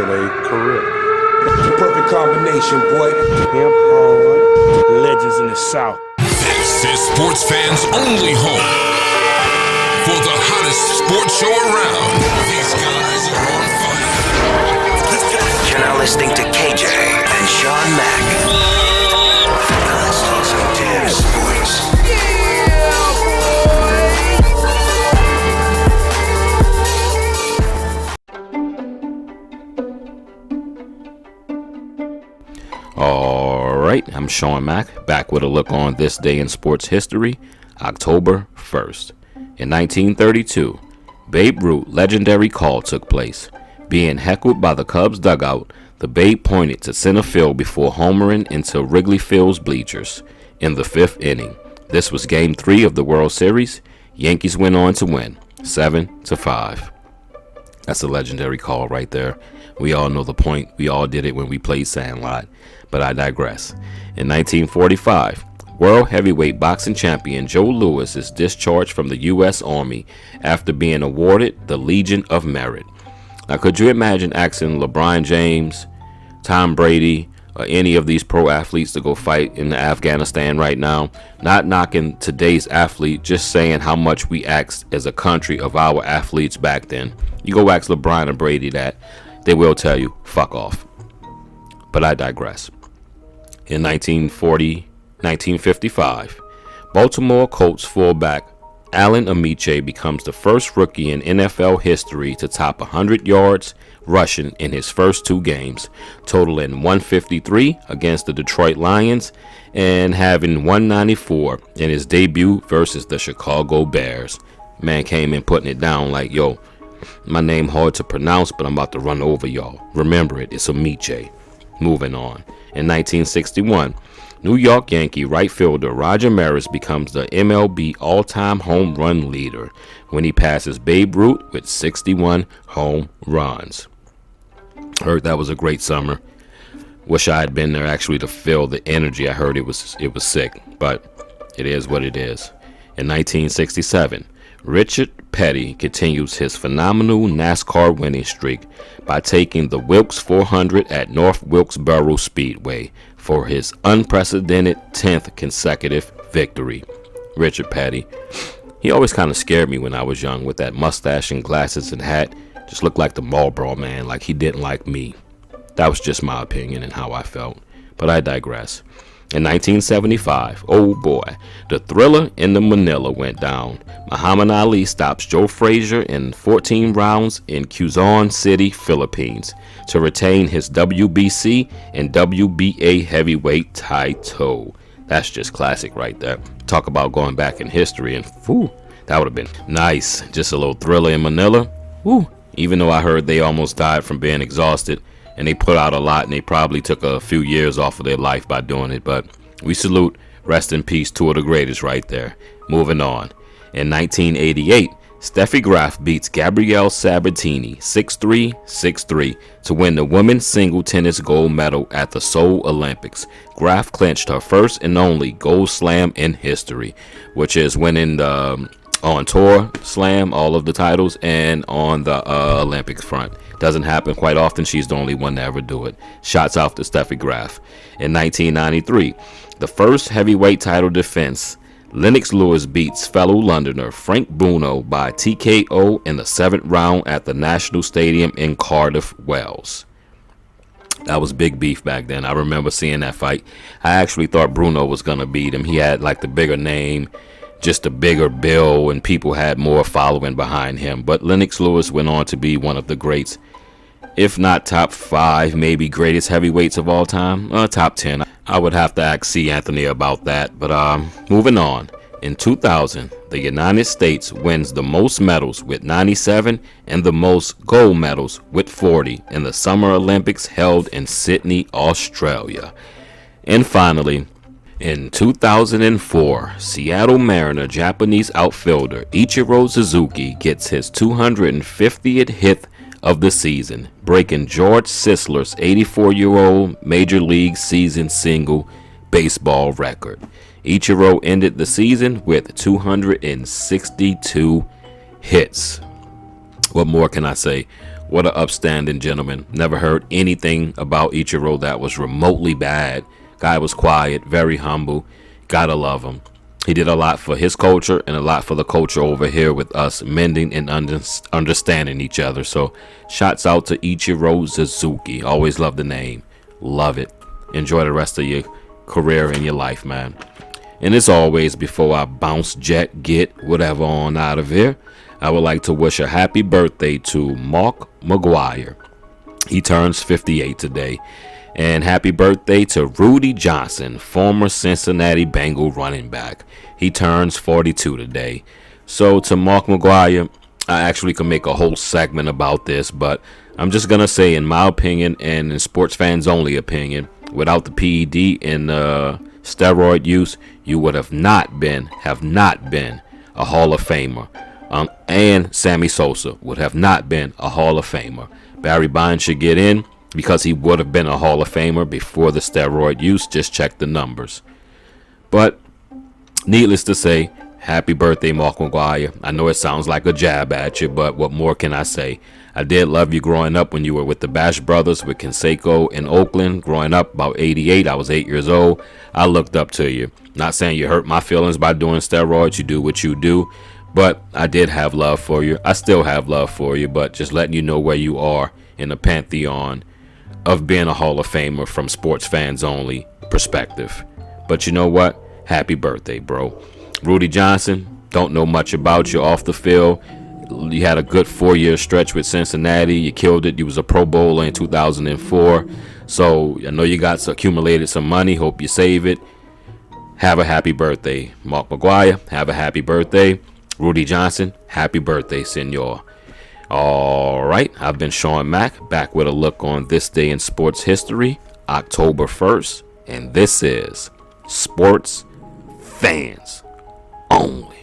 to their career. The perfect combination, boy. Hemp hard, legends in the South. This is sports fans' only home for the hottest sports show around. These guys are on fire. You're now listening to KJ and Shawn Mack. Let's talk some damn sports. Alright, I'm Shawn Mack, back with a look on this day in sports history, October 1st. In 1932, Babe Ruth's legendary call took place. Being heckled by the Cubs dugout, the Babe pointed to center field before homering into Wrigley Field's bleachers in the 5th inning. This was Game 3 of the World Series. Yankees went on to win, 7-5. That's a legendary call right there. We all know the point. We all did it when we played Sandlot. But I digress. In 1945, World Heavyweight Boxing Champion Joe Louis is discharged from the U.S. Army after being awarded the Legion of Merit. Now, could you imagine asking LeBron James, Tom Brady, or any of these pro athletes to go fight in Afghanistan right now? Not knocking today's athlete, just saying how much we asked as a country of our athletes back then. You go ask LeBron and Brady that, they will tell you, fuck off. But I digress. In 1955, Baltimore Colts fullback Alan Ameche becomes the first rookie in NFL history to top 100 yards rushing in his first 2 games, totaling 153 against the Detroit Lions and having 194 in his debut versus the Chicago Bears. Man came in putting it down like, yo, my name hard to pronounce, but I'm about to run over y'all. Remember it, it's Ameche. Moving on. In 1961, New York Yankee right fielder Roger Maris becomes the MLB all-time home run leader when he passes Babe Ruth with 61 home runs. Heard that was a great summer. Wish I had been there actually to feel the energy. I heard it was sick, but it is what it is. In 1967, Richard Petty continues his phenomenal NASCAR winning streak by taking the Wilkes 400 at North Wilkesboro Speedway for his unprecedented 10th consecutive victory. Richard Petty, he always kind of scared me when I was young with that mustache and glasses and hat. Just looked like the Marlboro Man, like he didn't like me. That was just my opinion and how I felt, but I digress. In 1975, oh boy, the Thrilla in the Manila went down. Muhammad Ali stops Joe Frazier in 14 rounds in Quezon City, Philippines, to retain his WBC and WBA heavyweight title. That's just classic right there. Talk about going back in history, and whew, that would have been nice. Just a little Thrilla in Manila. Whew. Even though I heard they almost died from being exhausted, and they put out a lot, and they probably took a few years off of their life by doing it. But we salute, rest in peace, 2 of the greatest right there. Moving on. In 1988, Steffi Graf beats Gabrielle Sabatini 6-3, 6-3 to win the women's single tennis gold medal at the Seoul Olympics. Graf clinched her first and only gold slam in history, which is winning the on tour slam, all of the titles, and on the Olympics front. Doesn't happen quite often. She's the only one to ever do it. Shots off to Steffi Graf. In 1993, the first heavyweight title defense, Lennox Lewis beats fellow Londoner Frank Bruno by TKO in the 7th round at the National Stadium in Cardiff, Wales. That was big beef back then. I remember seeing that fight. I actually thought Bruno was going to beat him. He had like the bigger name, just a bigger bill, and people had more following behind him. But Lennox Lewis went on to be one of the greats, if not top 5, maybe greatest heavyweights of all time. Top 10. I would have to ask C. Anthony about that. But moving on. In 2000, the United States wins the most medals with 97 and the most gold medals with 40 in the Summer Olympics held in Sydney, Australia. And finally, in 2004, Seattle Mariner Japanese outfielder Ichiro Suzuki gets his 250th hit of the season, breaking George Sisler's 84-year-old Major League season single baseball record. Ichiro ended the season with 262 hits. What more can I say? What an upstanding gentleman. Never heard anything about Ichiro that was remotely bad. Guy was quiet, very humble. Gotta love him. He did a lot for his culture and a lot for the culture over here with us mending and understanding each other. So shouts out to Ichiro Suzuki. Always love the name. Love it. Enjoy the rest of your career and your life, man. And as always, before I bounce, jet, get whatever on out of here, I would like to wish a happy birthday to Mark McGuire. He turns 58 today. And happy birthday to Rudy Johnson, former Cincinnati Bengal running back. He turns 42 today. So to Mark McGuire, I actually can make a whole segment about this, but I'm just going to say, in my opinion, and in sports fans only opinion, without the PED and steroid use, you would have not been a Hall of Famer. And Sammy Sosa would have not been a Hall of Famer. Barry Bonds should get in because he would have been a Hall of Famer before the steroid use. Just check the numbers. But needless to say, happy birthday, Mark McGuire. I know it sounds like a jab at you, but what more can I say? I did love you growing up when you were with the Bash Brothers with Canseco in Oakland. Growing up, about 88, I was 8 years old. I looked up to you. Not saying you hurt my feelings by doing steroids. You do what you do. But I did have love for you. I still have love for you, but just letting you know where you are in the pantheon of being a Hall of Famer from sports fans only perspective. But you know what? Happy birthday, bro. Rudy Johnson, don't know much about you off the field. You had a good 4-year stretch with Cincinnati. You killed it. You was a Pro Bowler in 2004. So I know you got accumulated some money. Hope you save it. Have a happy birthday, Mark McGuire. Have a happy birthday, Rudy Johnson. Happy birthday, senor. All right, I've been Shawn Mack, back with a look on this day in sports history, October 1st, and this is Sports Fans Only.